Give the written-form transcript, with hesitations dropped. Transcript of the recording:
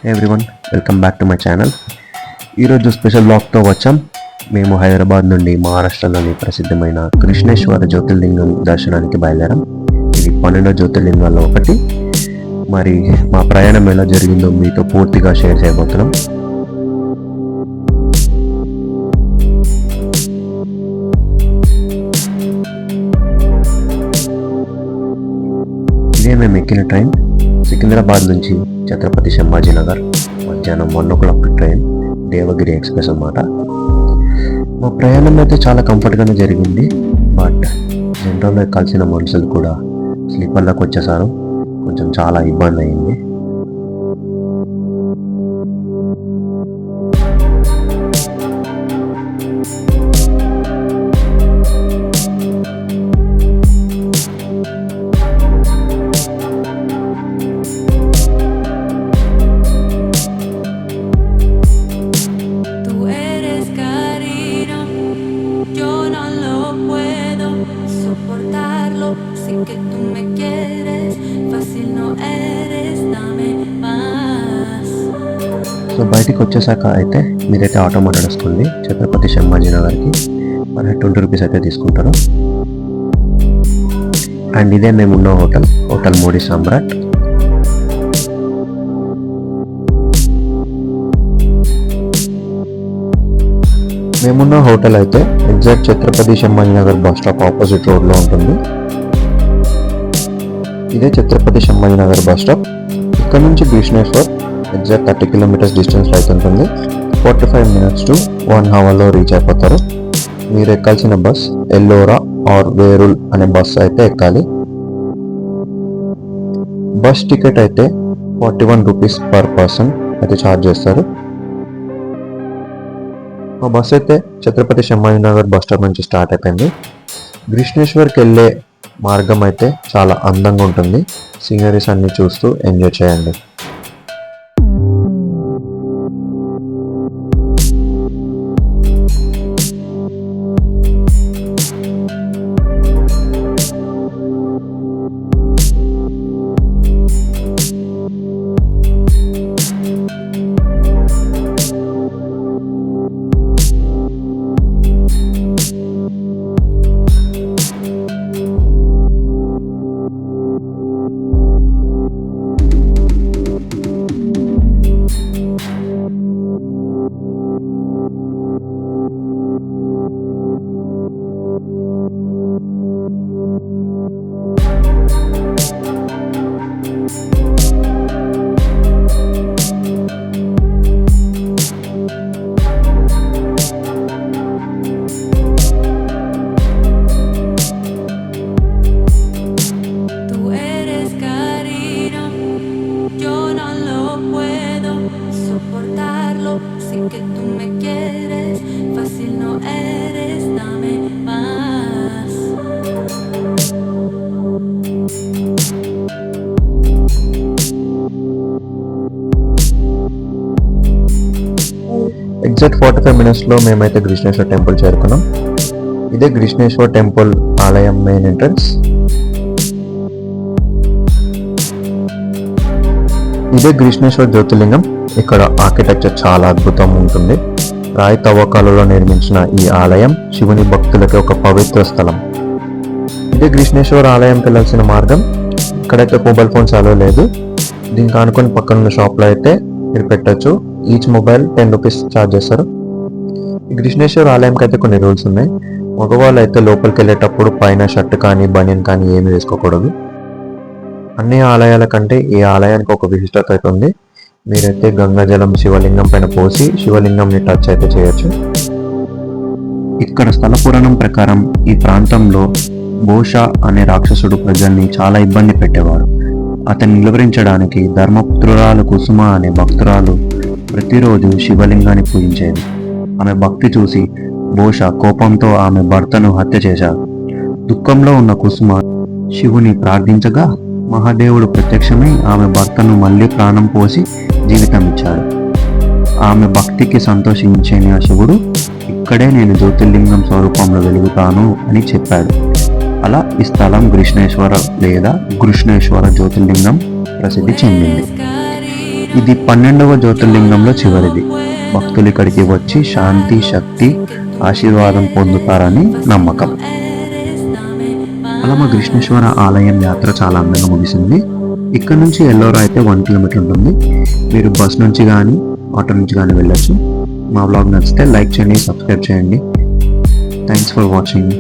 Everyone, welcome back to my channel. ఈరోజు special బ్లాగ్తో వచ్చాం. మేము హైదరాబాద్ నుండి మహారాష్ట్రలోని ప్రసిద్ధమైన కృష్ణేశ్వర జ్యోతిర్లింగం దర్శనానికి బయలుదేరాం. ఇది 12 జ్యోతిర్లింగాల్లో ఒకటి. మరి మా ప్రయాణం ఎలా జరిగిందో మీతో పూర్తిగా షేర్ చేయబోతున్నాం. ఇదే మేము ఎక్కిన ట్రైన్. సికింద్రాబాద్ నుంచి ఛత్రపతి సంభాజీనగర్ మధ్యాహ్నం 1 o'clock ట్రైన్, దేవగిరి ఎక్స్ప్రెస్ అన్నమాట. మా ప్రయాణం అయితే చాలా కంఫర్ట్గానే జరిగింది. బట్ జనరల్లో కలిసిన మనుషులు కూడా స్లీపర్లోకి వచ్చేసారు. కొంచెం చాలా ఇబ్బంది అయింది. సో బయటికి వచ్చేసాక అయితే మీరైతే ఆటో మాట్లాడేసుకోండి. ఛత్రపతి సంభాజీనగర్కి మరి 20 రూపీస్ అయితే తీసుకుంటారు. అండ్ ఇదే మేమున్న హోటల్ మోడీ సామ్రాట్. మేమున్న హోటల్ అయితే exact Chhatrapati Sambhajinagar bus stop opposite రోడ్లో ఉంటుంది. ఇదే ఛత్రపతి సంభాజీనగర్ బస్ స్టాప్. ఇక్కడ నుంచి Bhishmeshwar exact 30 kilometers distance right ఉంటుంది. 45 minutes to 1 hourలో రీచ్ అయిపోతారు. మీరు ఎక్కాల్సిన బస్ ఎల్లోరా ఆర్ వేరుల్ అనే బస్ అయితే ఎక్కాలి. బస్ టికెట్ అయితే 41 rupees పర్ పర్సన్ అయితే ఛార్జ్ చేస్తారు. ఆ బస్ అయితే ఛత్రపతి సంభాజీనగర్ బస్ స్టాప్ నుంచి స్టార్ట్ అయిపోయింది. కృష్ణేశ్వర్కి వెళ్ళే మార్గం అయితే చాలా అందంగా ఉంటుంది. సీనరీస్ అన్ని చూస్తూ ఎంజాయ్ చేయండి. ఎగ్జాక్ట్ 45 minutesలో మేమైతే కృష్ణేశ్వర టెంపుల్ చేరుకున్నాం. ఇదే కృష్ణేశ్వర టెంపుల్ ఆలయం మెయిన్ ఎంట్రన్స్. ఇదే కృష్ణేశ్వర జ్యోతిర్లింగం. ఇక్కడ ఆర్కిటెక్చర్ చాలా అద్భుతంగా ఉంటుంది. రాయి తవ్వకాలలో నిర్మించిన ఈ ఆలయం శివుని భక్తులకి ఒక పవిత్ర స్థలం. ఇదే కృష్ణేశ్వర ఆలయం వెళ్ళాల్సిన మార్గం. ఇక్కడైతే మొబైల్ ఫోన్స్ అలో లేదు. దీనికి ఆనుకొని పక్కనున్న షాప్లో అయితే మీరు పెట్టచ్చు. ఈచ్ మొబైల్ 10 rupees ఛార్జ్ చేస్తారు. ఈ కృష్ణేశ్వర ఆలయంకి అయితే కొన్ని రూల్స్ ఉన్నాయి. మగవాళ్ళు అయితే లోపలికి వెళ్ళేటప్పుడు పైన షర్ట్ కానీ బనియన్ కానీ ఏమి వేసుకోకూడదు. అన్ని ఆలయాల కంటే ఈ ఆలయానికి ఒక విశిష్టత అయితే ఉంది. మీరైతే గంగాజలం శివలింగం పైన పోసి శివలింగంని టచ్ అయితే చేయొచ్చు. ఇక్కడ స్థల పురాణం ప్రకారం ఈ ప్రాంతంలో బోష అనే రాక్షసుడు ప్రజల్ని చాలా ఇబ్బంది పెట్టేవాడు. అతన్ని నిలువరించడానికి ధర్మపుత్రురాలు కుసుమ అనే భక్తురాలు ప్రతిరోజు శివలింగాన్ని పూజించేది. ఆమె భక్తి చూసి బోష కోపంతో ఆమె భర్తను హత్య చేశాడు. దుఃఖంలో ఉన్న కుసుమ శివుని ప్రార్థించగా మహాదేవుడు ప్రత్యక్షమై ఆమె భర్తను మళ్ళీ ప్రాణం పోసి జీవితం ఇచ్చాడు. ఆమె భక్తికి సంతోషించిన శివుడు ఇక్కడే నేను జ్యోతిర్లింగం స్వరూపంలో వెలుగుతాను అని చెప్పాడు. అలా ఈ స్థలం కృష్ణేశ్వర లేదా కృష్ణేశ్వర జ్యోతిర్లింగం ప్రసిద్ధి చెందింది. ఇది 12వ జ్యోతిర్లింగంలో చివరిది. భక్తులు ఇక్కడికి వచ్చి శాంతి, శక్తి, ఆశీర్వాదం పొందుతారని నమ్మకం. అలా మా కృష్ణేశ్వర ఆలయం యాత్ర చాలా అందంగా ముగిసింది. ఇక్కడ నుంచి ఎల్లోరా అయితే 1 కిలోమీటర్ ఉంటుంది. మీరు బస్ నుంచి కానీ ఆటో నుంచి కానీ వెళ్ళొచ్చు. మా వ్లాగ్ నచ్చితే లైక్ చేయండి, సబ్స్క్రైబ్ చేయండి. Thanks for watching.